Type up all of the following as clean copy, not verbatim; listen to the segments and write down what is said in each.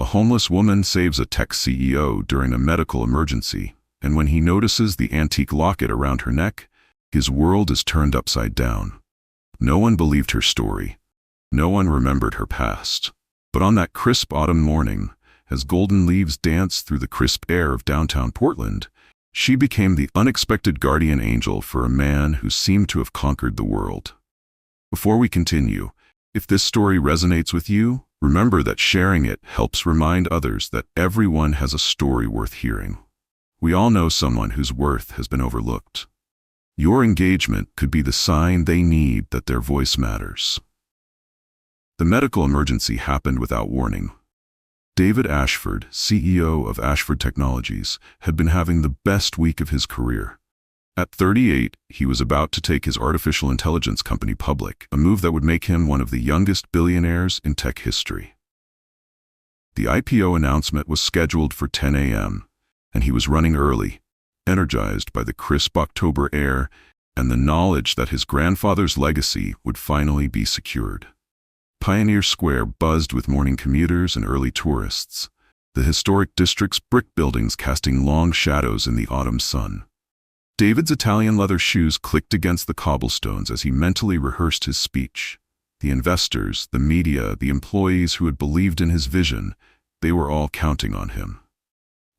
A homeless woman saves a tech CEO during a medical emergency, and when he notices the antique locket around her neck, his world is turned upside down. No one believed her story. No one remembered her past. But on that crisp autumn morning, as golden leaves danced through the crisp air of downtown Portland, she became the unexpected guardian angel for a man who seemed to have conquered the world. Before we continue, if this story resonates with you, remember that sharing it helps remind others that everyone has a story worth hearing. We all know someone whose worth has been overlooked. Your engagement could be the sign they need that their voice matters. The medical emergency happened without warning. David Ashford, CEO of Ashford Technologies, had been having the best week of his career. At 38, he was about to take his artificial intelligence company public, a move that would make him one of the youngest billionaires in tech history. The IPO announcement was scheduled for 10 a.m., and he was running early, energized by the crisp October air and the knowledge that his grandfather's legacy would finally be secured. Pioneer Square buzzed with morning commuters and early tourists, the historic district's brick buildings casting long shadows in the autumn sun. David's Italian leather shoes clicked against the cobblestones as he mentally rehearsed his speech. The investors, the media, the employees who had believed in his vision, they were all counting on him.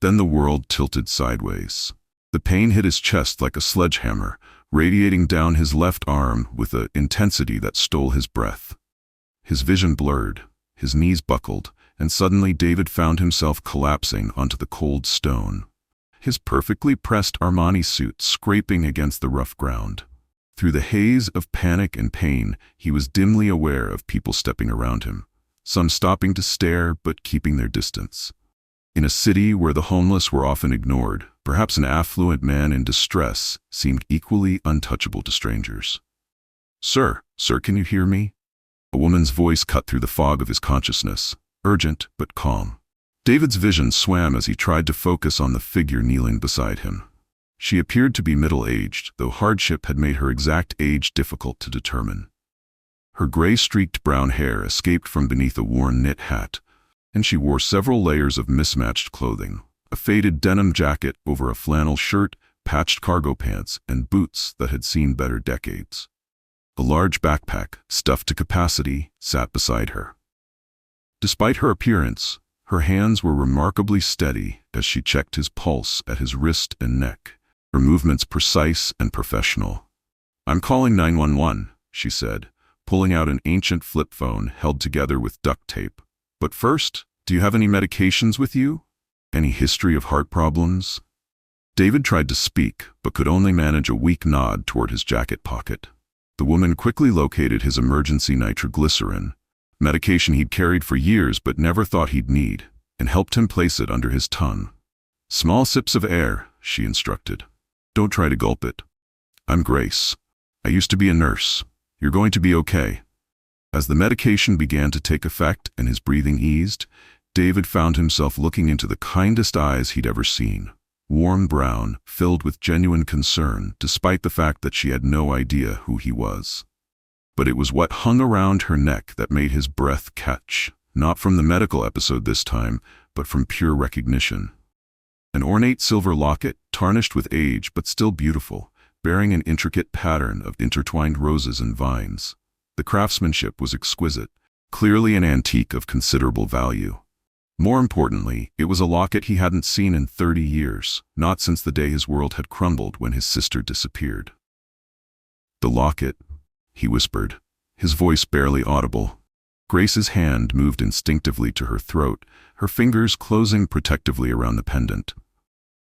Then the world tilted sideways. The pain hit his chest like a sledgehammer, radiating down his left arm with an intensity that stole his breath. His vision blurred, his knees buckled, and suddenly David found himself collapsing onto the cold stone, his perfectly pressed Armani suit scraping against the rough ground. Through the haze of panic and pain, he was dimly aware of people stepping around him, some stopping to stare but keeping their distance. In a city where the homeless were often ignored, perhaps an affluent man in distress seemed equally untouchable to strangers. Sir, can you hear me?" A woman's voice cut through the fog of his consciousness, urgent but calm. David's vision swam as he tried to focus on the figure kneeling beside him. She appeared to be middle-aged, though hardship had made her exact age difficult to determine. Her gray-streaked brown hair escaped from beneath a worn knit hat, and she wore several layers of mismatched clothing, a faded denim jacket over a flannel shirt, patched cargo pants, and boots that had seen better decades. A large backpack, stuffed to capacity, sat beside her. Despite her appearance, her hands were remarkably steady as she checked his pulse at his wrist and neck, her movements precise and professional. "I'm calling 911, she said, pulling out an ancient flip phone held together with duct tape. "But first, do you have any medications with you? Any history of heart problems?" David tried to speak, but could only manage a weak nod toward his jacket pocket. The woman quickly located his emergency nitroglycerin, medication he'd carried for years but never thought he'd need, and helped him place it under his tongue. "Small sips of air," she instructed. "Don't try to gulp it. I'm Grace. I used to be a nurse. You're going to be okay." As the medication began to take effect and his breathing eased, David found himself looking into the kindest eyes he'd ever seen. Warm brown, filled with genuine concern, despite the fact that she had no idea who he was. But it was what hung around her neck that made his breath catch, not from the medical episode this time, but from pure recognition. An ornate silver locket, tarnished with age but still beautiful, bearing an intricate pattern of intertwined roses and vines. The craftsmanship was exquisite, clearly an antique of considerable value. More importantly, it was a locket he hadn't seen in 30 years, not since the day his world had crumbled when his sister disappeared. "The locket," he whispered, his voice barely audible. Grace's hand moved instinctively to her throat, her fingers closing protectively around the pendant.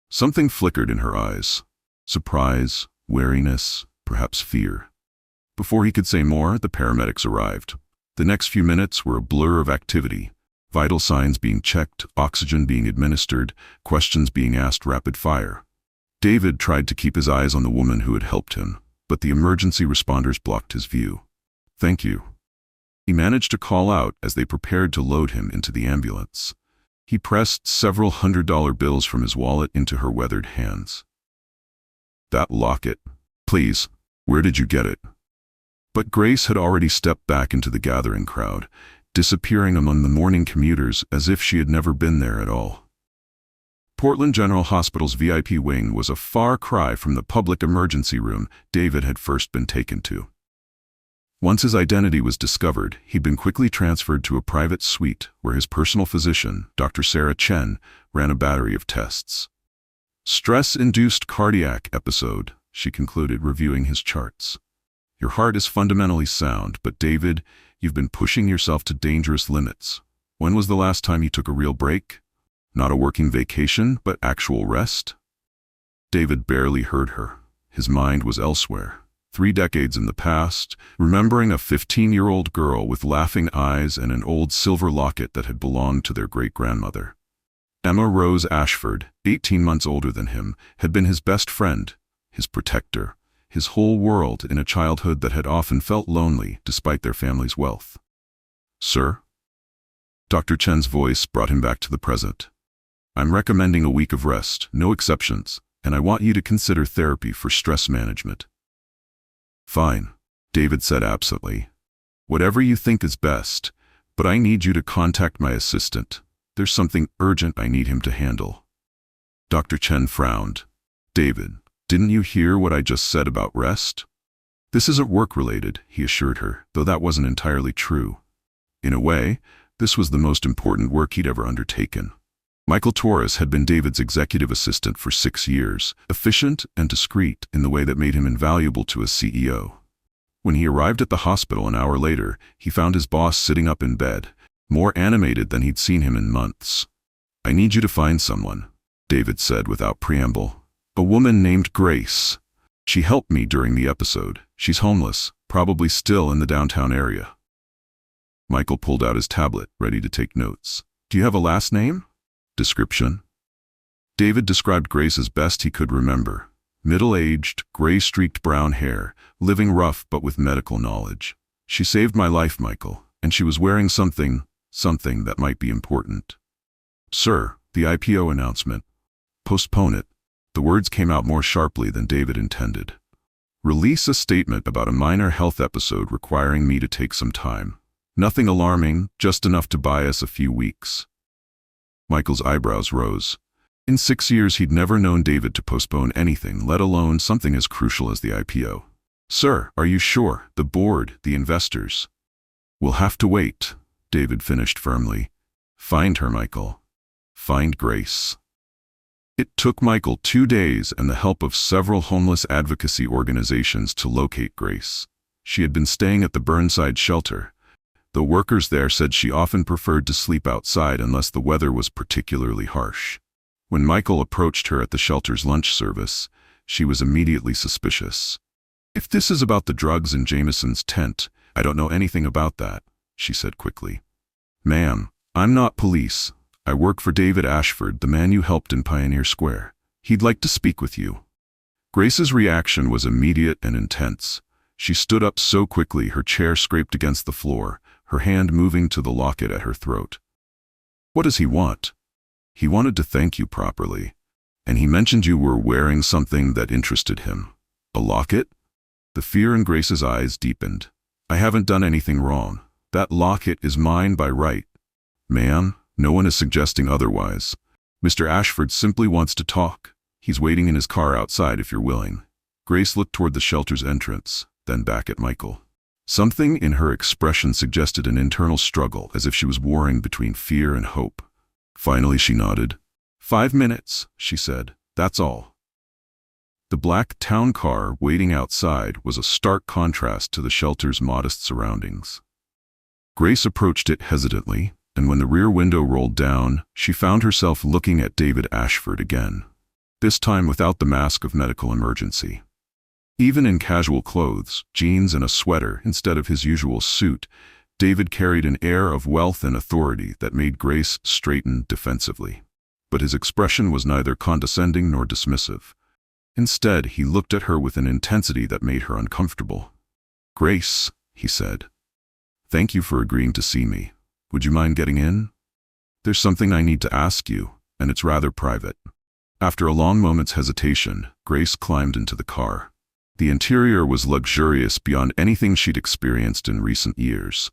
Something flickered in her eyes. Surprise, wariness, perhaps fear. Before he could say more, the paramedics arrived. The next few minutes were a blur of activity. Vital signs being checked, oxygen being administered, questions being asked rapid fire. David tried to keep his eyes on the woman who had helped him, but the emergency responders blocked his view. "Thank you." He managed to call out as they prepared to load him into the ambulance. He pressed several $100 bills from his wallet into her weathered hands. "That locket. Please, where did you get it?" But Grace had already stepped back into the gathering crowd, disappearing among the morning commuters as if she had never been there at all. Portland General Hospital's VIP wing was a far cry from the public emergency room David had first been taken to. Once his identity was discovered, he'd been quickly transferred to a private suite where his personal physician, Dr. Sarah Chen, ran a battery of tests. Stress-induced cardiac episode, she concluded, reviewing his charts. Your heart is fundamentally sound, but David, you've been pushing yourself to dangerous limits. When was the last time you took a real break? Not a working vacation, but actual rest? David barely heard her. His mind was elsewhere. 3 decades in the past, remembering a 15-year-old girl with laughing eyes and an old silver locket that had belonged to their great-grandmother. Emma Rose Ashford, 18 months older than him, had been his best friend, his protector, his whole world in a childhood that had often felt lonely despite their family's wealth. Sir? Dr. Chen's voice brought him back to the present. I'm recommending a week of rest, no exceptions, and I want you to consider therapy for stress management. Fine, David said absently. Whatever you think is best, but I need you to contact my assistant. There's something urgent I need him to handle. Dr. Chen frowned. David, didn't you hear what I just said about rest? This isn't work-related, he assured her, though that wasn't entirely true. In a way, this was the most important work he'd ever undertaken. Michael Torres had been David's executive assistant for 6 years, efficient and discreet in the way that made him invaluable to a CEO. When he arrived at the hospital an hour later, he found his boss sitting up in bed, more animated than he'd seen him in months. I need you to find someone, David said without preamble. A woman named Grace. She helped me during the episode. She's homeless, probably still in the downtown area. Michael pulled out his tablet, ready to take notes. Do you have a last name? Description? David described Grace as best he could remember. Middle-aged, gray-streaked brown hair, living rough but with medical knowledge. She saved my life, Michael, and she was wearing something that might be important. Sir, the IPO announcement. Postpone it. The words came out more sharply than David intended. Release a statement about a minor health episode requiring me to take some time. Nothing alarming, just enough to buy us a few weeks. Michael's eyebrows rose. In 6 years he'd never known David to postpone anything, let alone something as crucial as the IPO. Sir, are you sure? The board, the investors. We'll have to wait, David finished firmly. Find her, Michael. Find Grace. It took Michael 2 days and the help of several homeless advocacy organizations to locate Grace. She had been staying at the Burnside shelter. The workers there said she often preferred to sleep outside unless the weather was particularly harsh. When Michael approached her at the shelter's lunch service, she was immediately suspicious. If this is about the drugs in Jameson's tent, I don't know anything about that, she said quickly. Ma'am, I'm not police. I work for David Ashford, the man you helped in Pioneer Square. He'd like to speak with you. Grace's reaction was immediate and intense. She stood up so quickly her chair scraped against the floor, her hand moving to the locket at her throat. What does he want? He wanted to thank you properly, and he mentioned you were wearing something that interested him. A locket? The fear in Grace's eyes deepened. I haven't done anything wrong. That locket is mine by right. Ma'am, no one is suggesting otherwise. Mr. Ashford simply wants to talk. He's waiting in his car outside if you're willing. Grace looked toward the shelter's entrance, then back at Michael. Something in her expression suggested an internal struggle, as if she was warring between fear and hope. Finally she nodded. 5 minutes, she said. That's all. The black town car waiting outside was a stark contrast to the shelter's modest surroundings. Grace approached it hesitantly, and when the rear window rolled down, she found herself looking at David Ashford again, this time without the mask of medical emergency. Even in casual clothes, jeans and a sweater instead of his usual suit, David carried an air of wealth and authority that made Grace straighten defensively. But his expression was neither condescending nor dismissive. Instead, he looked at her with an intensity that made her uncomfortable. Grace, he said. Thank you for agreeing to see me. Would you mind getting in? There's something I need to ask you, and it's rather private. After a long moment's hesitation, Grace climbed into the car. The interior was luxurious beyond anything she'd experienced in recent years.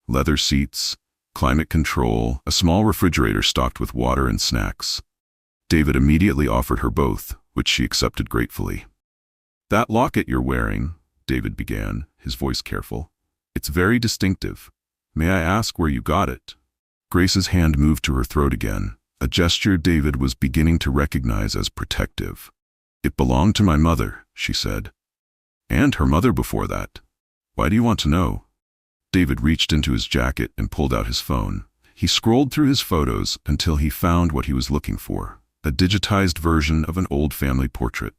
Leather seats, climate control, a small refrigerator stocked with water and snacks. David immediately offered her both, which she accepted gratefully. "That locket you're wearing," David began, his voice careful. "It's very distinctive. May I ask where you got it?" Grace's hand moved to her throat again, a gesture David was beginning to recognize as protective. "It belonged to my mother," she said. "And her mother before that. Why do you want to know?" David reached into his jacket and pulled out his phone. He scrolled through his photos until he found what he was looking for, a digitized version of an old family portrait.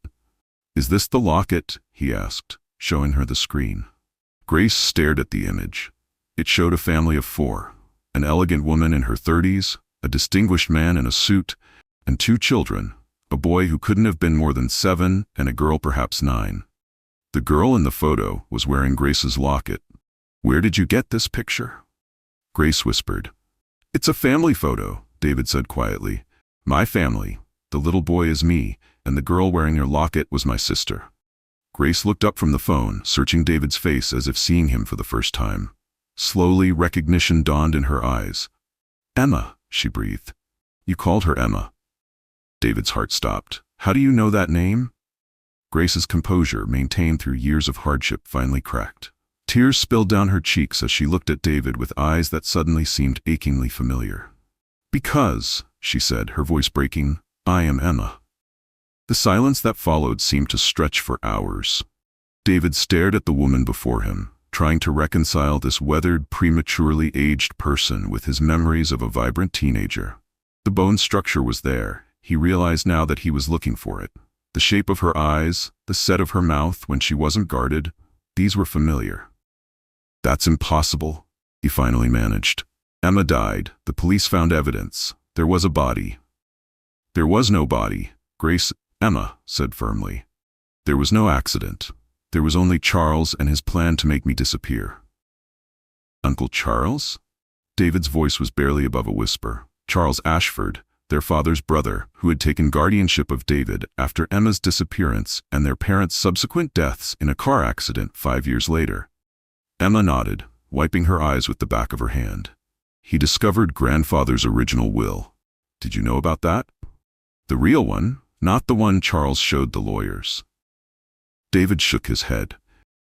"Is this the locket?" he asked, showing her the screen. Grace stared at the image. It showed a family of 4, an elegant woman in her 30s, a distinguished man in a suit, and 2 children, a boy who couldn't have been more than 7 and a girl perhaps 9. The girl in the photo was wearing Grace's locket. "Where did you get this picture?" Grace whispered. "It's a family photo," David said quietly. "My family. The little boy is me, and the girl wearing your locket was my sister." Grace looked up from the phone, searching David's face as if seeing him for the first time. Slowly, recognition dawned in her eyes. "Emma," she breathed. "You called her Emma." David's heart stopped. "How do you know that name?" Grace's composure, maintained through years of hardship, finally cracked. Tears spilled down her cheeks as she looked at David with eyes that suddenly seemed achingly familiar. "Because," she said, her voice breaking, "I am Emma." The silence that followed seemed to stretch for hours. David stared at the woman before him, trying to reconcile this weathered, prematurely aged person with his memories of a vibrant teenager. The bone structure was there. He realized now that he was looking for it. The shape of her eyes, the set of her mouth when she wasn't guarded, these were familiar. "That's impossible," he finally managed. "Emma died. The police found evidence. There was a body." "There was no body," Emma said firmly. "There was no accident. There was only Charles and his plan to make me disappear." "Uncle Charles?" David's voice was barely above a whisper. Charles Ashford, their father's brother, who had taken guardianship of David after Emma's disappearance and their parents' subsequent deaths in a car accident 5 years later. Emma nodded, wiping her eyes with the back of her hand. "He discovered grandfather's original will. Did you know about that? The real one, not the one Charles showed the lawyers." David shook his head.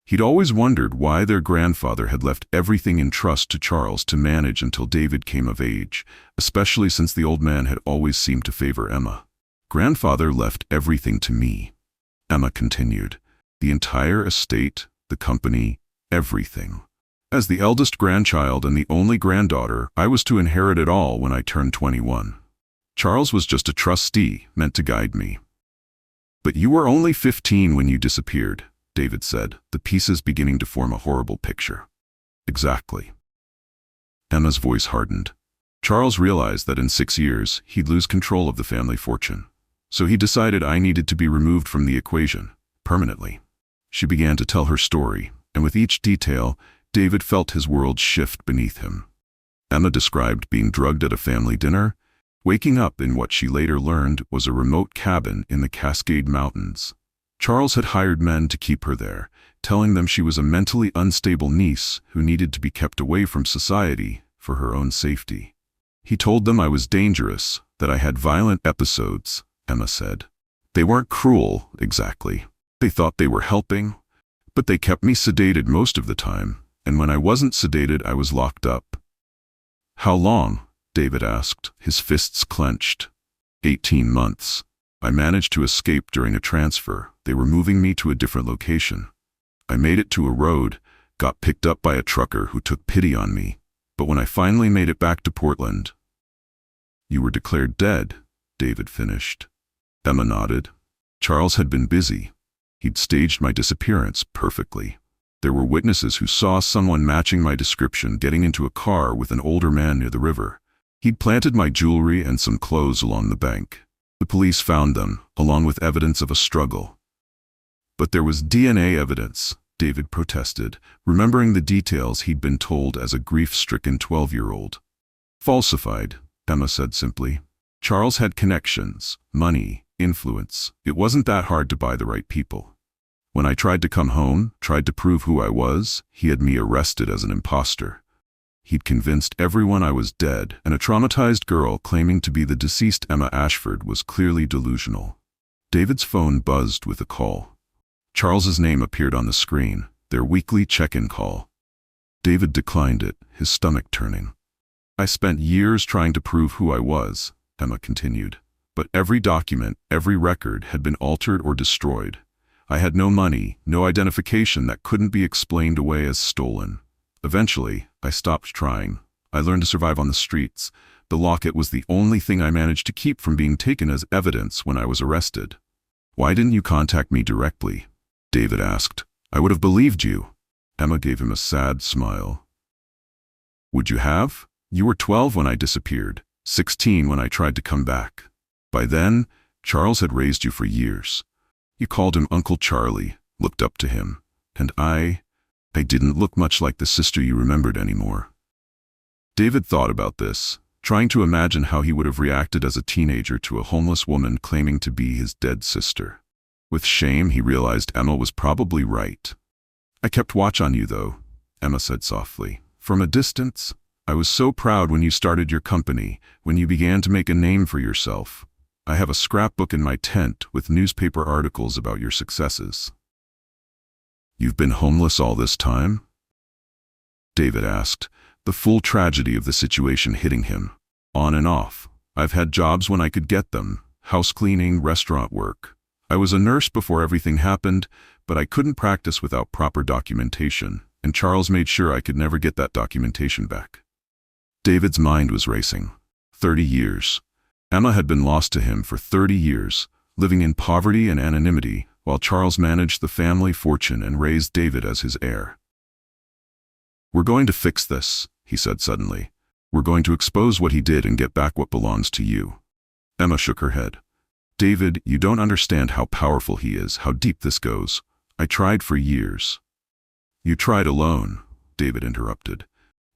He'd always wondered why their grandfather had left everything in trust to Charles to manage until David came of age, especially since the old man had always seemed to favor Emma. "Grandfather left everything to me," Emma continued. "The entire estate, the company, everything. As the eldest grandchild and the only granddaughter, I was to inherit it all when I turned 21. Charles was just a trustee, meant to guide me." "But you were only 15 when you disappeared," David said, the pieces beginning to form a horrible picture. "Exactly." Emma's voice hardened. "Charles realized that in 6 years, he'd lose control of the family fortune. So he decided I needed to be removed from the equation, permanently." She began to tell her story, and with each detail, David felt his world shift beneath him. Emma described being drugged at a family dinner, waking up in what she later learned was a remote cabin in the Cascade Mountains. Charles had hired men to keep her there, telling them she was a mentally unstable niece who needed to be kept away from society for her own safety. "He told them I was dangerous, that I had violent episodes," Emma said. "They weren't cruel, exactly. They thought they were helping, but they kept me sedated most of the time, and when I wasn't sedated I was locked up." "How long?" David asked, his fists clenched. 18 months. I managed to escape during a transfer. They were moving me to a different location. I made it to a road, got picked up by a trucker who took pity on me. But when I finally made it back to Portland..." "You were declared dead," David finished. Emma nodded. "Charles had been busy. He'd staged my disappearance perfectly. There were witnesses who saw someone matching my description getting into a car with an older man near the river. He'd planted my jewelry and some clothes along the bank. The police found them, along with evidence of a struggle." "But there was DNA evidence," David protested, remembering the details he'd been told as a grief-stricken 12-year-old. "Falsified," Emma said simply. "Charles had connections, money, influence. It wasn't that hard to buy the right people. When I tried to come home, tried to prove who I was, he had me arrested as an imposter. He'd convinced everyone I was dead, and a traumatized girl claiming to be the deceased Emma Ashford was clearly delusional. David's phone buzzed with a call. Charles's name appeared on the screen, their weekly check-in call. David declined it, his stomach turning. I spent years trying to prove who I was, Emma continued. But every document, every record had been altered or destroyed. I had no money, no identification that couldn't be explained away as stolen. Eventually, I stopped trying. I learned to survive on the streets. The locket was the only thing I managed to keep from being taken as evidence when I was arrested. Why didn't you contact me directly? David asked. I would have believed you. Emma gave him a sad smile. Would you have? You were 12 when I disappeared, 16 when I tried to come back. By then, Charles had raised you for years. You called him Uncle Charlie, looked up to him, and I didn't look much like the sister you remembered anymore. David thought about this, trying to imagine how he would have reacted as a teenager to a homeless woman claiming to be his dead sister. With shame, he realized Emma was probably right. I kept watch on you, though, Emma said softly. From a distance, I was so proud when you started your company, when you began to make a name for yourself. I have a scrapbook in my tent with newspaper articles about your successes. You've been homeless all this time? David asked, the full tragedy of the situation hitting him. On and off. I've had jobs when I could get them, house cleaning, restaurant work. I was a nurse before everything happened, but I couldn't practice without proper documentation, and Charles made sure I could never get that documentation back. David's mind was racing. 30 years. Emma had been lost to him for 30 years, living in poverty and anonymity, while Charles managed the family fortune and raised David as his heir. We're going to fix this, he said suddenly. We're going to expose what he did and get back what belongs to you. Emma shook her head. David, you don't understand how powerful he is, how deep this goes. I tried for years. You tried alone, David interrupted.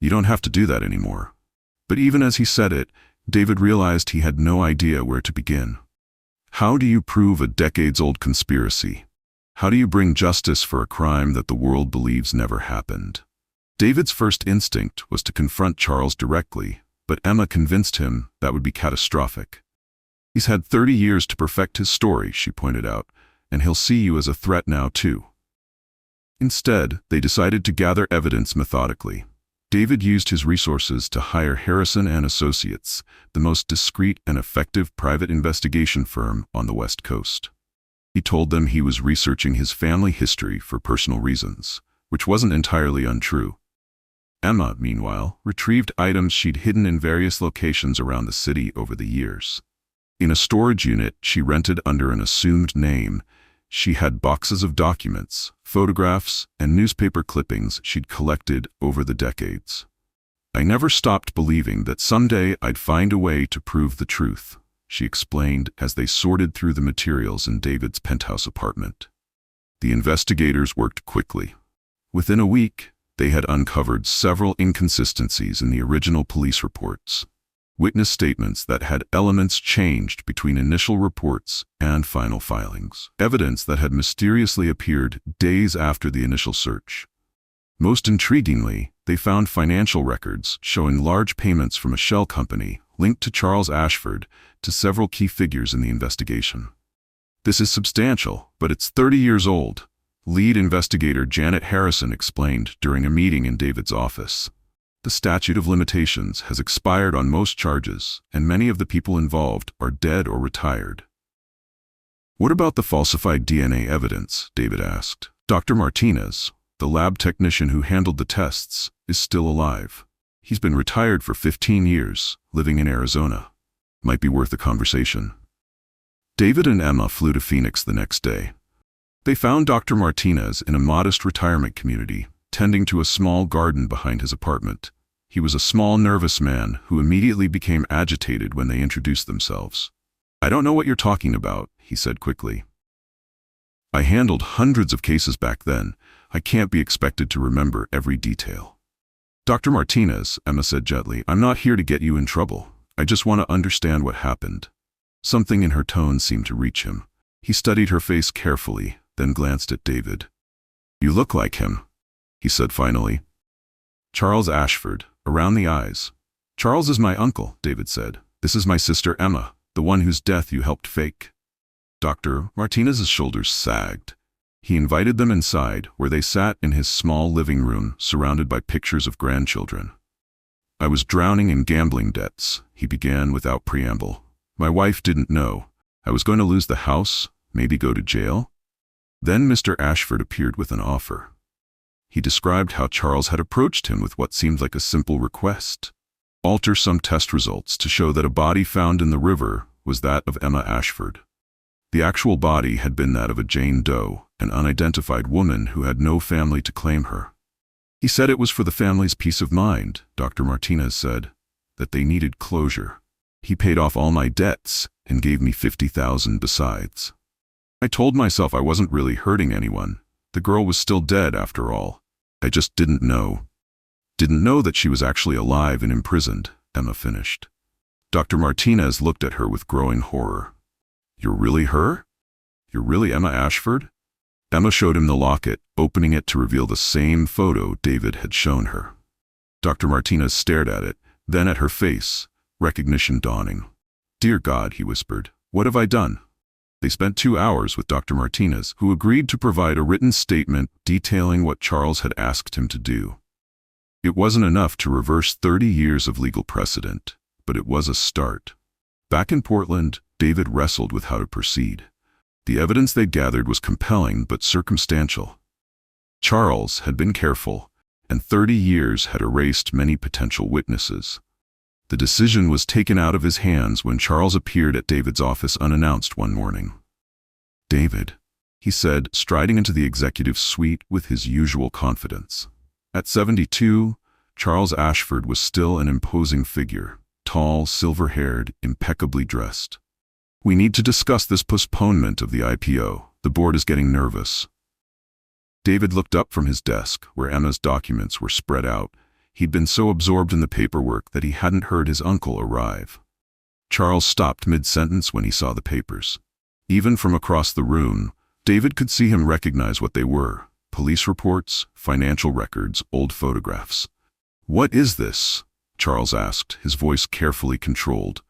You don't have to do that anymore. But even as he said it, David realized he had no idea where to begin. How do you prove a decades-old conspiracy? How do you bring justice for a crime that the world believes never happened? David's first instinct was to confront Charles directly, but Emma convinced him that would be catastrophic. He's had 30 years to perfect his story, she pointed out, and he'll see you as a threat now too. Instead, they decided to gather evidence methodically. David used his resources to hire Harrison and Associates, the most discreet and effective private investigation firm on the West Coast. He told them he was researching his family history for personal reasons, which wasn't entirely untrue. Emma, meanwhile, retrieved items she'd hidden in various locations around the city over the years. In a storage unit she rented under an assumed name, she had boxes of documents, photographs, and newspaper clippings she'd collected over the decades. I never stopped believing that someday I'd find a way to prove the truth, she explained as they sorted through the materials in David's penthouse apartment. The investigators worked quickly. Within a week, they had uncovered several inconsistencies in the original police reports. Witness statements that had elements changed between initial reports and final filings. Evidence that had mysteriously appeared days after the initial search. Most intriguingly, they found financial records showing large payments from a shell company linked to Charles Ashford to several key figures in the investigation. This is substantial, but it's 30 years old, lead investigator Janet Harrison explained during a meeting in David's office. The statute of limitations has expired on most charges, and many of the people involved are dead or retired. What about the falsified DNA evidence? David asked. Dr. Martinez, the lab technician who handled the tests, is still alive. He's been retired for 15 years, living in Arizona. Might be worth a conversation. David and Emma flew to Phoenix the next day. They found Dr. Martinez in a modest retirement community, tending to a small garden behind his apartment. He was a small, nervous man who immediately became agitated when they introduced themselves. I don't know what you're talking about, he said quickly. I handled hundreds of cases back then. I can't be expected to remember every detail. Dr. Martinez, Emma said gently, I'm not here to get you in trouble. I just want to understand what happened. Something in her tone seemed to reach him. He studied her face carefully, then glanced at David. You look like him, he said finally. Charles Ashford, around the eyes. "Charles is my uncle," David said. "This is my sister Emma, the one whose death you helped fake." Dr. Martinez's shoulders sagged. He invited them inside, where they sat in his small living room, surrounded by pictures of grandchildren. "I was drowning in gambling debts," he began without preamble. "My wife didn't know. I was going to lose the house, maybe go to jail." Then Mr. Ashford appeared with an offer. He described how Charles had approached him with what seemed like a simple request: alter some test results to show that a body found in the river was that of Emma Ashford. The actual body had been that of a Jane Doe, an unidentified woman who had no family to claim her. He said it was for the family's peace of mind, Dr. Martinez said, that they needed closure. "He paid off all my debts and gave me $50,000 besides. I told myself I wasn't really hurting anyone. The girl was still dead after all. I just didn't know. Didn't know that she was actually alive and imprisoned," Emma finished. Dr. Martinez looked at her with growing horror. "You're really her? You're really Emma Ashford?" Emma showed him the locket, opening it to reveal the same photo David had shown her. Dr. Martinez stared at it, then at her face, recognition dawning. "Dear God," he whispered, "what have I done?" They spent 2 hours with Dr. Martinez, who agreed to provide a written statement detailing what Charles had asked him to do. It wasn't enough to reverse 30 years of legal precedent, but it was a start. Back in Portland, David wrestled with how to proceed. The evidence they'd gathered was compelling but circumstantial. Charles had been careful, and 30 years had erased many potential witnesses. The decision was taken out of his hands when Charles appeared at David's office unannounced one morning. "David," he said, striding into the executive suite with his usual confidence. At 72, Charles Ashford was still an imposing figure, tall, silver-haired, impeccably dressed. "We need to discuss this postponement of the IPO. The board is getting nervous." David looked up from his desk, where Emma's documents were spread out. He'd been so absorbed in the paperwork that he hadn't heard his uncle arrive. Charles stopped mid-sentence when he saw the papers. Even from across the room, David could see him recognize what they were: police reports, financial records, old photographs. "What is this?" Charles asked, his voice carefully controlled.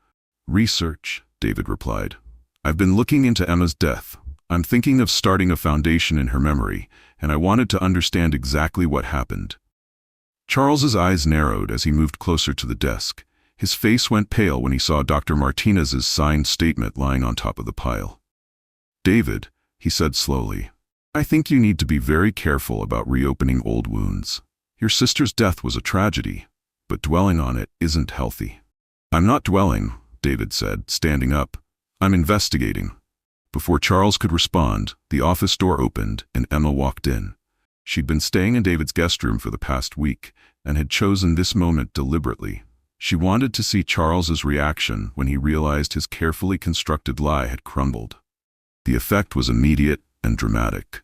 "Research," David replied. "I've been looking into Emma's death. I'm thinking of starting a foundation in her memory, and I wanted to understand exactly what happened." Charles's eyes narrowed as he moved closer to the desk. His face went pale when he saw Dr. Martinez's signed statement lying on top of the pile. "David," he said slowly, "I think you need to be very careful about reopening old wounds. Your sister's death was a tragedy, but dwelling on it isn't healthy." "I'm not dwelling," David said, standing up. "I'm investigating." Before Charles could respond, the office door opened and Emma walked in. She'd been staying in David's guest room for the past week and had chosen this moment deliberately. She wanted to see Charles's reaction when he realized his carefully constructed lie had crumbled. The effect was immediate and dramatic.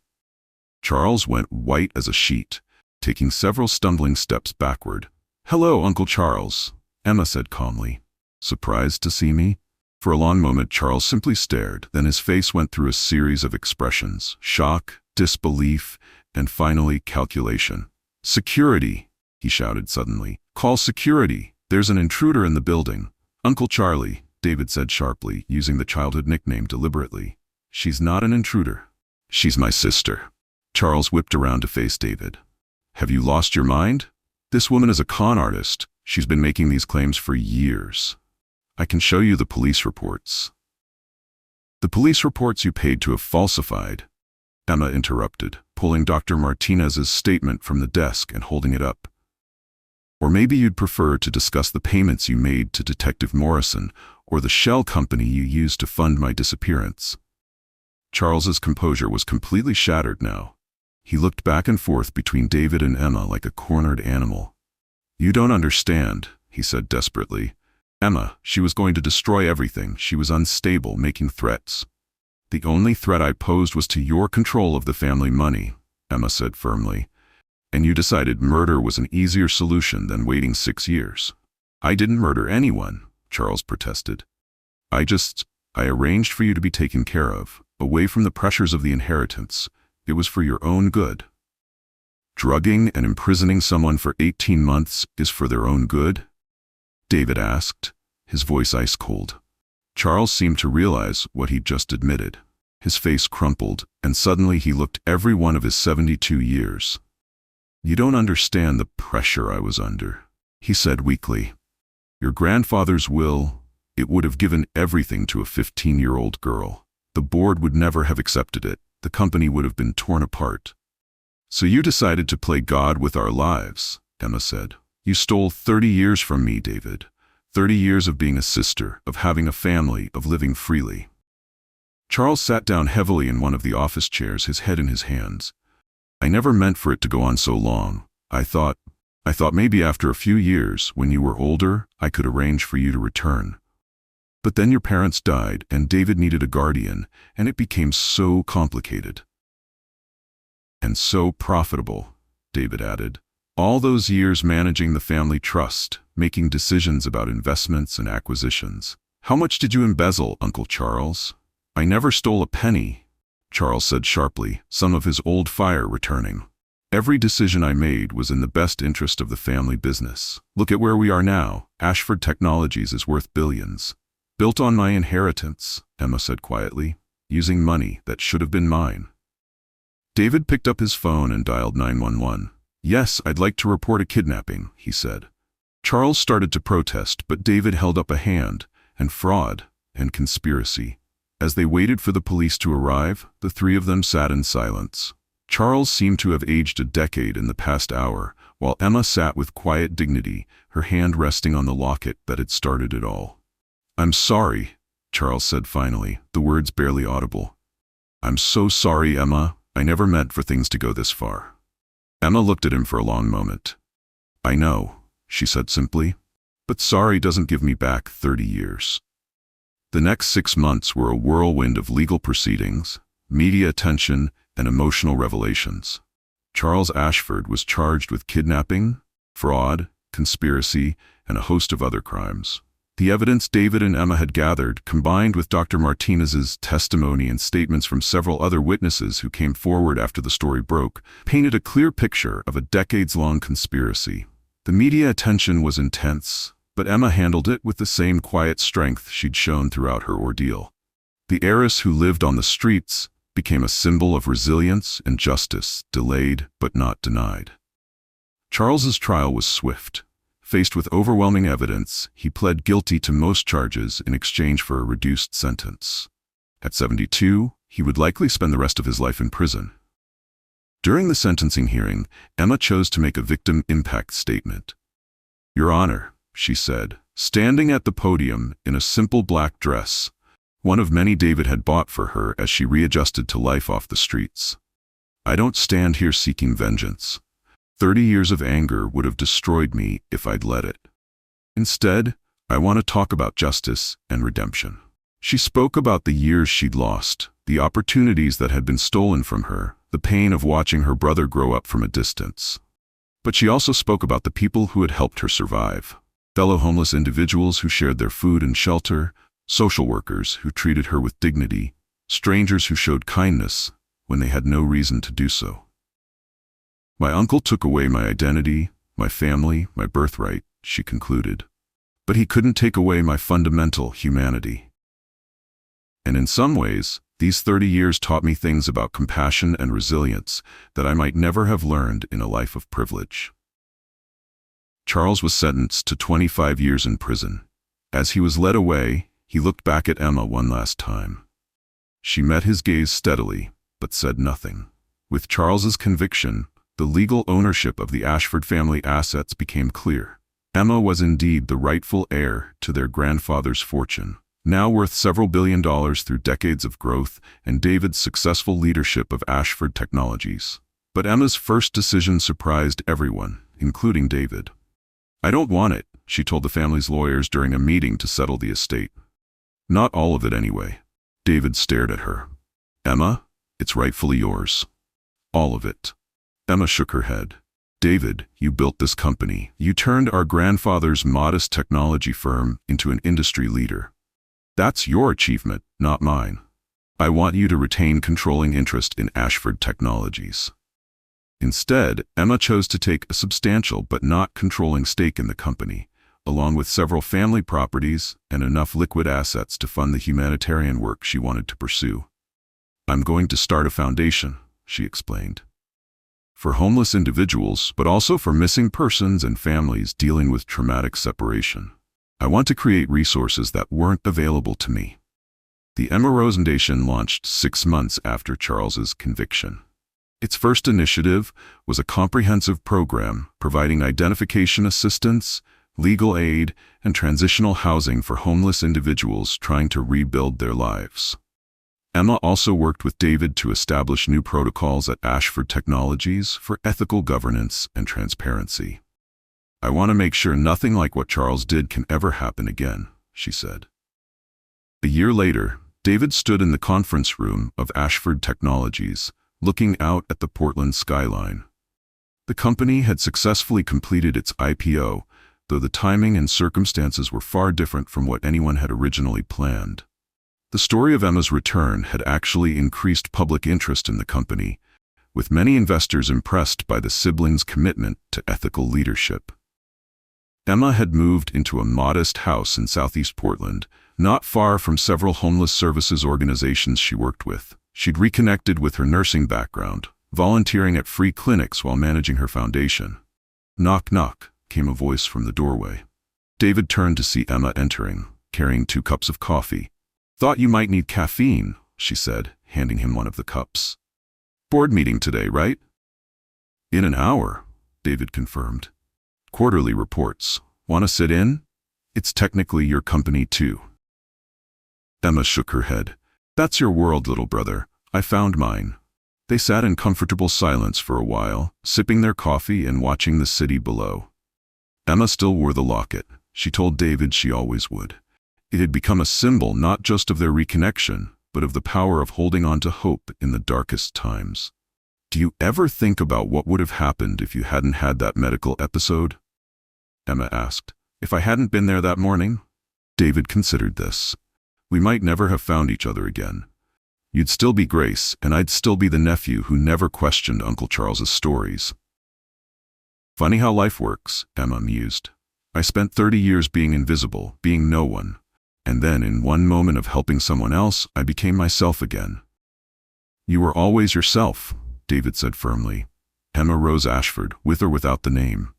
Charles went white as a sheet, taking several stumbling steps backward. "Hello, Uncle Charles," Emma said calmly. "Surprised to see me?" For a long moment Charles simply stared, then his face went through a series of expressions: shock, disbelief, and finally calculation. "Security!" he shouted suddenly. "Call security! There's an intruder in the building." "Uncle Charlie," David said sharply, using the childhood nickname deliberately. "She's not an intruder. She's my sister." Charles whipped around to face David. "Have you lost your mind? This woman is a con artist. She's been making these claims for years. I can show you the police reports." "The police reports you paid to have falsified," Emma interrupted, pulling Dr. Martinez's statement from the desk and holding it up. "Or maybe you'd prefer to discuss the payments you made to Detective Morrison or the shell company you used to fund my disappearance." Charles's composure was completely shattered now. He looked back and forth between David and Emma like a cornered animal. "You don't understand," he said desperately. "Emma, she was going to destroy everything. She was unstable, making threats." "The only threat I posed was to your control of the family money," Emma said firmly. "And you decided murder was an easier solution than waiting 6 years." "I didn't murder anyone," Charles protested. I arranged for you to be taken care of, away from the pressures of the inheritance. It was for your own good." Drugging and imprisoning someone for 18 months is for their own good? David asked, his voice ice cold. Charles seemed to realize what he'd just admitted. His face crumpled, and suddenly he looked every one of his 72 years. "You don't understand the pressure I was under," he said weakly. "Your grandfather's will, it would have given everything to a 15-year-old girl. The board would never have accepted it. The company would have been torn apart." "So you decided to play God with our lives," Emma said. "You stole 30 years from me, David. 30 years of being a sister, of having a family, of living freely." Charles sat down heavily in one of the office chairs, his head in his hands. "I never meant for it to go on so long. I thought maybe after a few years, when you were older, I could arrange for you to return. But then your parents died, and David needed a guardian, and it became so complicated." "And so profitable," David added. "All those years managing the family trust, making decisions about investments and acquisitions. How much did you embezzle, Uncle Charles?" "I never stole a penny," Charles said sharply, some of his old fire returning. "Every decision I made was in the best interest of the family business. Look at where we are now. Ashford Technologies is worth billions." "Built on my inheritance," Emma said quietly, "using money that should have been mine." David picked up his phone and dialed 911. "Yes, I'd like to report a kidnapping," he said. Charles started to protest, but David held up a hand, and fraud, and conspiracy. As they waited for the police to arrive, the three of them sat in silence. Charles seemed to have aged a decade in the past hour, while Emma sat with quiet dignity, her hand resting on the locket that had started it all. "I'm sorry," Charles said finally, the words barely audible. "I'm so sorry, Emma. I never meant for things to go this far." Emma looked at him for a long moment. "I know," she said simply, "but sorry doesn't give me back 30 years. The next 6 months were a whirlwind of legal proceedings, media attention, and emotional revelations. Charles Ashford was charged with kidnapping, fraud, conspiracy, and a host of other crimes. The evidence David and Emma had gathered, combined with Dr. Martinez's testimony and statements from several other witnesses who came forward after the story broke, painted a clear picture of a decades-long conspiracy. The media attention was intense, but Emma handled it with the same quiet strength she'd shown throughout her ordeal. The heiress who lived on the streets became a symbol of resilience and justice, delayed but not denied. Charles's trial was swift. Faced with overwhelming evidence, he pled guilty to most charges in exchange for a reduced sentence. At 72, he would likely spend the rest of his life in prison. During the sentencing hearing, Emma chose to make a victim impact statement. "Your Honor," she said, standing at the podium in a simple black dress, one of many David had bought for her as she readjusted to life off the streets. "I don't stand here seeking vengeance. 30 years of anger would have destroyed me if I'd let it. Instead, I want to talk about justice and redemption." She spoke about the years she'd lost, the opportunities that had been stolen from her, the pain of watching her brother grow up from a distance. But she also spoke about the people who had helped her survive. Fellow homeless individuals who shared their food and shelter, social workers who treated her with dignity, strangers who showed kindness when they had no reason to do so. "My uncle took away my identity, my family, my birthright," she concluded. "But he couldn't take away my fundamental humanity. And in some ways, these 30 years taught me things about compassion and resilience that I might never have learned in a life of privilege." Charles was sentenced to 25 years in prison. As he was led away, he looked back at Emma one last time. She met his gaze steadily, but said nothing. With Charles's conviction, the legal ownership of the Ashford family assets became clear. Emma was indeed the rightful heir to their grandfather's fortune, now worth several $billion through decades of growth and David's successful leadership of Ashford Technologies. But Emma's first decision surprised everyone, including David. "I don't want it," she told the family's lawyers during a meeting to settle the estate. "Not all of it anyway." David stared at her. "Emma, it's rightfully yours. All of it." Emma shook her head. "David, you built this company. You turned our grandfather's modest technology firm into an industry leader. That's your achievement, not mine. I want you to retain controlling interest in Ashford Technologies." Instead, Emma chose to take a substantial but not controlling stake in the company, along with several family properties and enough liquid assets to fund the humanitarian work she wanted to pursue. "I'm going to start a foundation," she explained, "for homeless individuals, but also for missing persons and families dealing with traumatic separation. I want to create resources that weren't available to me." The Emma Rose Foundation launched 6 months after Charles's conviction. Its first initiative was a comprehensive program providing identification assistance, legal aid, and transitional housing for homeless individuals trying to rebuild their lives. Emma also worked with David to establish new protocols at Ashford Technologies for ethical governance and transparency. "I want to make sure nothing like what Charles did can ever happen again," she said. A year later, David stood in the conference room of Ashford Technologies, looking out at the Portland skyline. The company had successfully completed its IPO, though the timing and circumstances were far different from what anyone had originally planned. The story of Emma's return had actually increased public interest in the company, with many investors impressed by the siblings' commitment to ethical leadership. Emma had moved into a modest house in Southeast Portland, not far from several homeless services organizations she worked with. She'd reconnected with her nursing background, volunteering at free clinics while managing her foundation. "Knock, knock," came a voice from the doorway. David turned to see Emma entering, carrying 2 cups of coffee. "Thought you might need caffeine," she said, handing him one of the cups. "Board meeting today, right?" "In an hour," David confirmed. "Quarterly reports. Want to sit in? It's technically your company too." Emma shook her head. "That's your world, little brother. I found mine." They sat in comfortable silence for a while, sipping their coffee and watching the city below. Emma still wore the locket. She told David she always would. It had become a symbol not just of their reconnection, but of the power of holding on to hope in the darkest times. "Do you ever think about what would have happened if you hadn't had that medical episode?" Emma asked. "If I hadn't been there that morning?" David considered this. "We might never have found each other again. You'd still be Grace, and I'd still be the nephew who never questioned Uncle Charles's stories." "Funny how life works," Emma mused. "I spent 30 years being invisible, being no one. And then in one moment of helping someone else, I became myself again." "You were always yourself," David said firmly. "Emma Rose Ashford, with or without the name.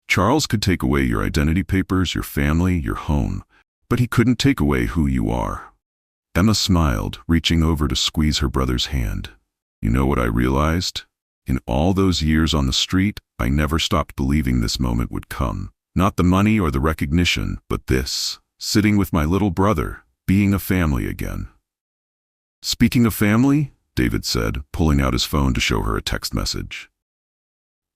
Charles could take away your identity papers, your family, your home, but he couldn't take away who you are." Emma smiled, reaching over to squeeze her brother's hand. "You know what I realized? In all those years on the street, I never stopped believing this moment would come. Not the money or the recognition, but this, sitting with my little brother, being a family again." "Speaking of family," David said, pulling out his phone to show her a text message.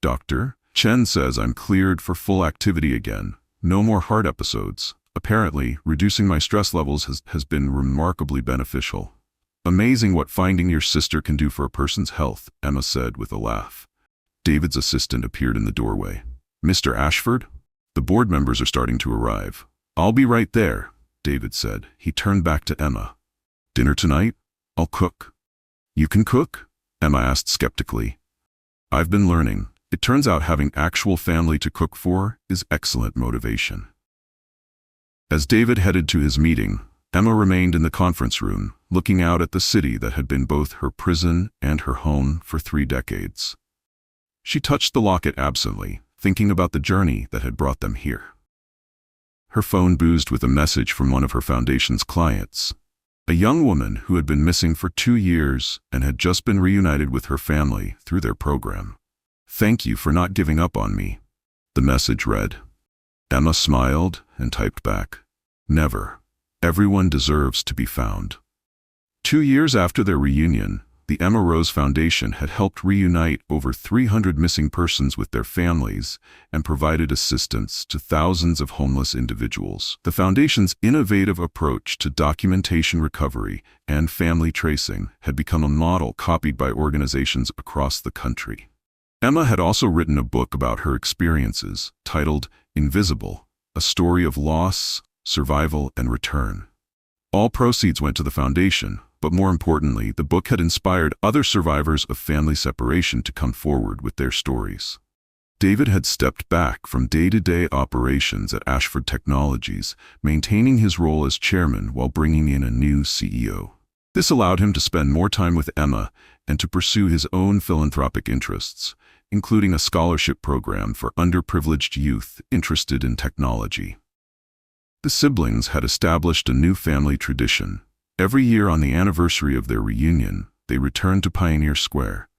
"Dr. Chen says I'm cleared for full activity again. No more heart episodes. Apparently, reducing my stress levels has been remarkably beneficial. Amazing what finding your sister can do for a person's health," Emma said with a laugh. David's assistant appeared in the doorway. "Mr. Ashford? The board members are starting to arrive." "I'll be right there," David said. He turned back to Emma. "Dinner tonight? I'll cook." "You can cook?" Emma asked skeptically. "I've been learning. It turns out having actual family to cook for is excellent motivation." As David headed to his meeting, Emma remained in the conference room, looking out at the city that had been both her prison and her home for 3 decades. She touched the locket absently, thinking about the journey that had brought them here. Her phone buzzed with a message from one of her foundation's clients, a young woman who had been missing for 2 years and had just been reunited with her family through their program. "Thank you for not giving up on me," the message read. Emma smiled and typed back, "Never. Everyone deserves to be found." 2 years after their reunion, the Emma Rose Foundation had helped reunite over 300 missing persons with their families and provided assistance to thousands of homeless individuals. The foundation's innovative approach to documentation recovery and family tracing had become a model copied by organizations across the country. Emma had also written a book about her experiences, titled Invisible, a story of loss, survival, and return. All proceeds went to the foundation, But more importantly, the book had inspired other survivors of family separation to come forward with their stories. David had stepped back from day-to-day operations at Ashford Technologies, maintaining his role as chairman while bringing in a new CEO. This allowed him to spend more time with Emma and to pursue his own philanthropic interests, including a scholarship program for underprivileged youth interested in technology. The siblings had established a new family tradition. Every year on the anniversary of their reunion, they returned to Pioneer Square,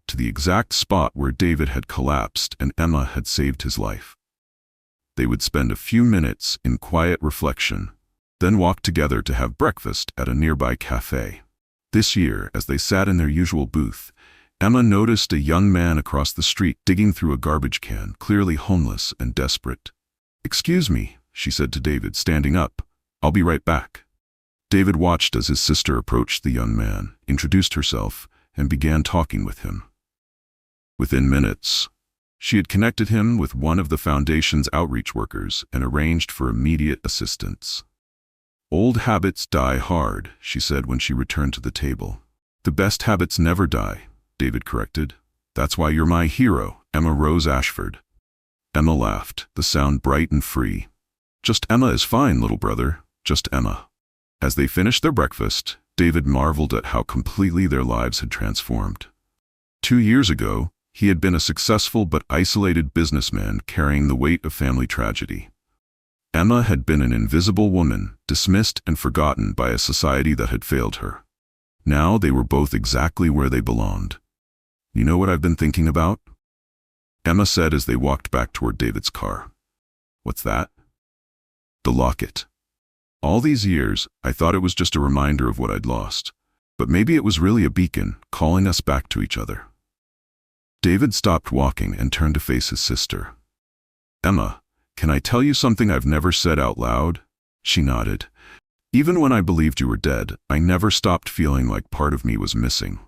to the exact spot where David had collapsed and Emma had saved his life. They would spend a few minutes in quiet reflection, then walk together to have breakfast at a nearby cafe. This year, as they sat in their usual booth, Emma noticed a young man across the street digging through a garbage can, clearly homeless and desperate. "Excuse me," she said to David, standing up. "I'll be right back." David watched as his sister approached the young man, introduced herself, and began talking with him. Within minutes, she had connected him with one of the foundation's outreach workers and arranged for immediate assistance. "Old habits die hard," she said when she returned to the table. "The best habits never die," David corrected. "That's why you're my hero, Emma Rose Ashford." Emma laughed, the sound bright and free. "Just Emma is fine, little brother, just Emma." As they finished their breakfast, David marveled at how completely their lives had transformed. 2 years ago, he had been a successful but isolated businessman carrying the weight of family tragedy. Emma had been an invisible woman, dismissed and forgotten by a society that had failed her. Now they were both exactly where they belonged. "You know what I've been thinking about?" Emma said as they walked back toward David's car. "What's that?" "The locket. All these years, I thought it was just a reminder of what I'd lost. But maybe it was really a beacon, calling us back to each other." David stopped walking and turned to face his sister. "Emma, can I tell you something I've never said out loud?" She nodded. "Even when I believed you were dead, I never stopped feeling like part of me was missing.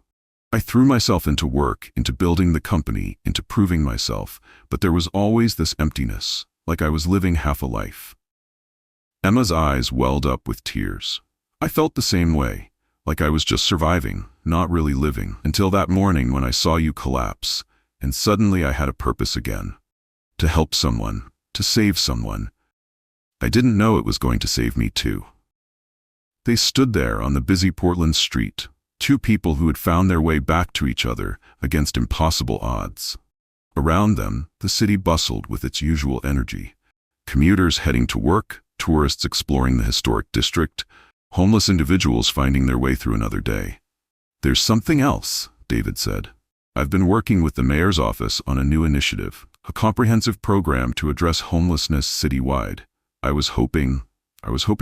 I threw myself into work, into building the company, into proving myself, but there was always this emptiness, like I was living half a life." Emma's eyes welled up with tears. "I felt the same way, like I was just surviving, not really living, until that morning when I saw you collapse, and suddenly I had a purpose again. To help someone, to save someone. I didn't know it was going to save me too." They stood there on the busy Portland street, two people who had found their way back to each other against impossible odds. Around them, the city bustled with its usual energy. Commuters heading to work, tourists exploring the historic district, homeless individuals finding their way through another day. "There's something else," David said. "I've been working with the mayor's office on a new initiative, a comprehensive program to address homelessness citywide. I was hoping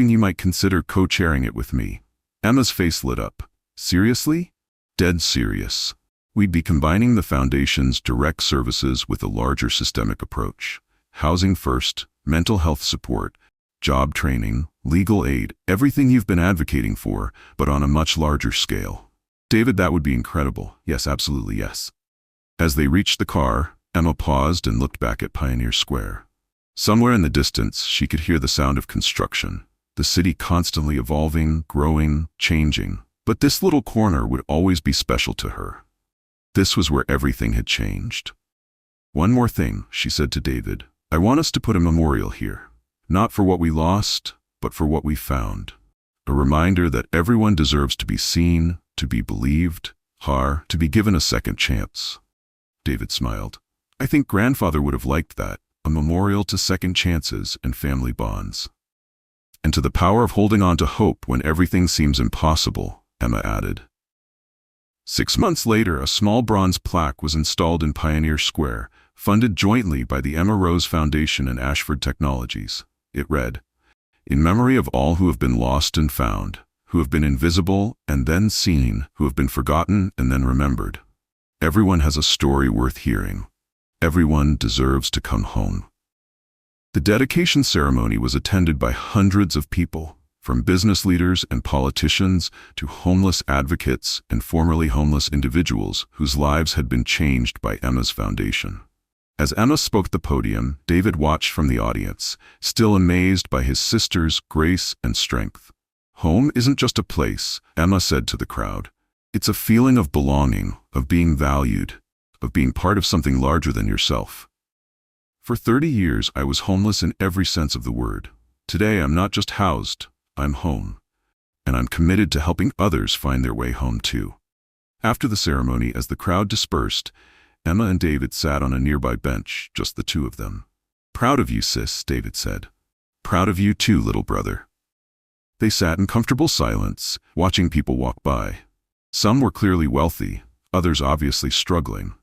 you might consider co-chairing it with me." Emma's face lit up. "Seriously?" "Dead serious. We'd be combining the foundation's direct services with a larger systemic approach. Housing first, mental health support, job training, legal aid, everything you've been advocating for, but on a much larger scale." "David, that would be incredible. Yes, absolutely yes." As they reached the car, Emma paused and looked back at Pioneer Square. Somewhere in the distance, she could hear the sound of construction, the city constantly evolving, growing, changing. But this little corner would always be special to her. This was where everything had changed. "One more thing," she said to David. "I want us to put a memorial here. Not for what we lost, but for what we found. A reminder that everyone deserves to be seen, to be believed, to be given a second chance." David smiled. "I think grandfather would have liked that, a memorial to second chances and family bonds." "And to the power of holding on to hope when everything seems impossible," Emma added. 6 months later, a small bronze plaque was installed in Pioneer Square, funded jointly by the Emma Rose Foundation and Ashford Technologies. It read, "In memory of all who have been lost and found, who have been invisible and then seen, who have been forgotten and then remembered. Everyone has a story worth hearing. Everyone deserves to come home." The dedication ceremony was attended by hundreds of people, from business leaders and politicians to homeless advocates and formerly homeless individuals whose lives had been changed by Emma's foundation. As Emma spoke at the podium, David watched from the audience, still amazed by his sister's grace and strength. Home isn't just a place, Emma said to the crowd. It's a feeling of belonging, of being valued, of being part of something larger than yourself. For 30 years, I was homeless in every sense of the word. Today, I'm not just housed, I'm home. And I'm committed to helping others find their way home too. After the ceremony, as the crowd dispersed, Emma and David sat on a nearby bench, just the two of them. "Proud of you, sis," David said. "Proud of you too, little brother." They sat in comfortable silence, watching people walk by. Some were clearly wealthy, others obviously struggling.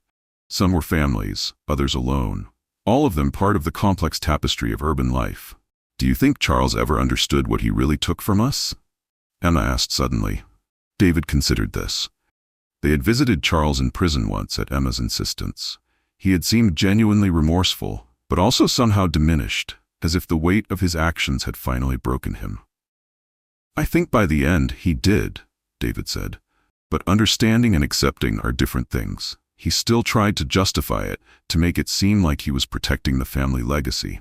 Some were families, others alone. All of them part of the complex tapestry of urban life. "Do you think Charles ever understood what he really took from us?" Emma asked suddenly. David considered this. They had visited Charles in prison once at Emma's insistence. He had seemed genuinely remorseful, but also somehow diminished, as if the weight of his actions had finally broken him. "I think by the end he did," David said. "But understanding and accepting are different things. He still tried to justify it, to make it seem like he was protecting the family legacy."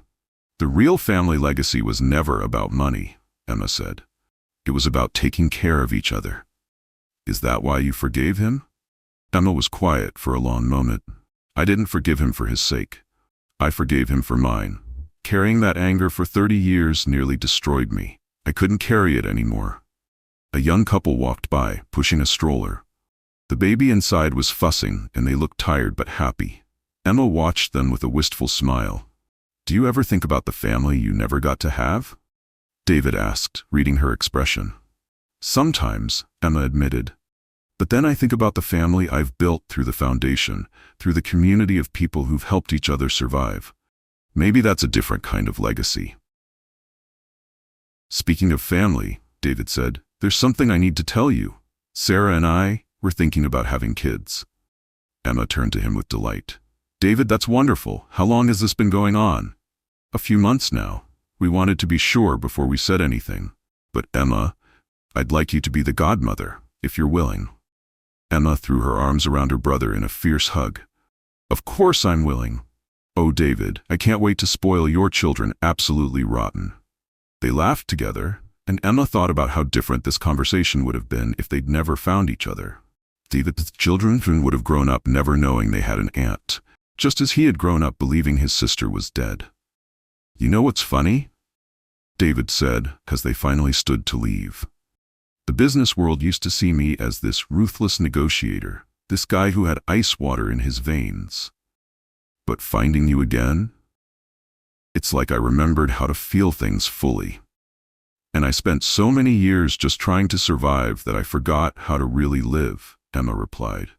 "The real family legacy was never about money," Emma said. "It was about taking care of each other." "Is that why you forgave him?" Emma was quiet for a long moment. "I didn't forgive him for his sake. I forgave him for mine. Carrying that anger for 30 years nearly destroyed me. I couldn't carry it anymore." A young couple walked by, pushing a stroller. The baby inside was fussing, and they looked tired but happy. Emma watched them with a wistful smile. "Do you ever think about the family you never got to have?" David asked, reading her expression. "Sometimes," Emma admitted. "But then I think about the family I've built through the foundation, through the community of people who've helped each other survive. Maybe that's a different kind of legacy." "Speaking of family," David said, "there's something I need to tell you. Sarah and I, we're thinking about having kids." Emma turned to him with delight. "David, that's wonderful. How long has this been going on?" "A few months now. We wanted to be sure before we said anything. But Emma, I'd like you to be the godmother, if you're willing." Emma threw her arms around her brother in a fierce hug. "Of course I'm willing. Oh, David, I can't wait to spoil your children absolutely rotten." They laughed together, and Emma thought about how different this conversation would have been if they'd never found each other. David's children would have grown up never knowing they had an aunt, just as he had grown up believing his sister was dead. "You know what's funny?" David said, as they finally stood to leave. "The business world used to see me as this ruthless negotiator, this guy who had ice water in his veins. But finding you again, it's like I remembered how to feel things fully. And I spent so many years just trying to survive that I forgot how to really live," Emma replied.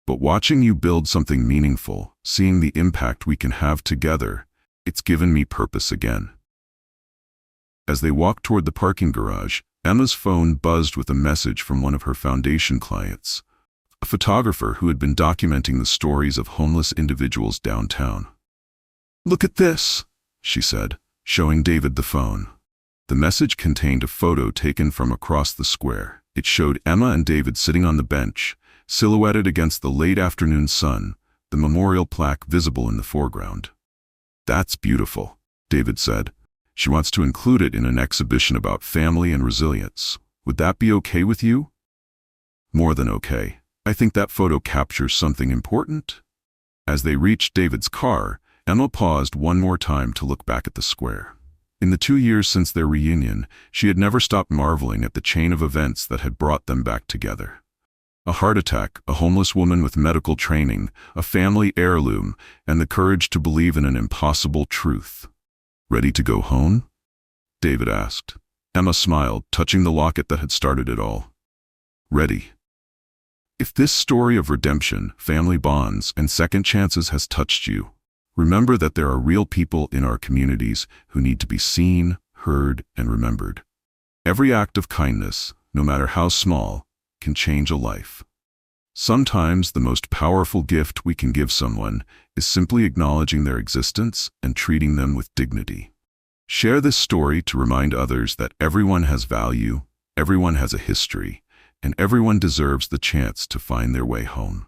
"But watching you build something meaningful, seeing the impact we can have together, it's given me purpose again." As they walked toward the parking garage, Emma's phone buzzed with a message from one of her foundation clients, a photographer who had been documenting the stories of homeless individuals downtown. "Look at this," she said, showing David the phone. The message contained a photo taken from across the square. It showed Emma and David sitting on the bench, silhouetted against the late afternoon sun, the memorial plaque visible in the foreground. "That's beautiful," David said. "She wants to include it in an exhibition about family and resilience. Would that be okay with you?" "More than okay. I think that photo captures something important." As they reached David's car, Emma paused one more time to look back at the square. In the 2 years since their reunion, she had never stopped marveling at the chain of events that had brought them back together. A heart attack, a homeless woman with medical training, a family heirloom, and the courage to believe in an impossible truth. "Ready to go home?" David asked. Emma smiled, touching the locket that had started it all. "Ready." If this story of redemption, family bonds, and second chances has touched you, remember that there are real people in our communities who need to be seen, heard, and remembered. Every act of kindness, no matter how small, can change a life. Sometimes the most powerful gift we can give someone is simply acknowledging their existence and treating them with dignity. Share this story to remind others that everyone has value, everyone has a history, and everyone deserves the chance to find their way home.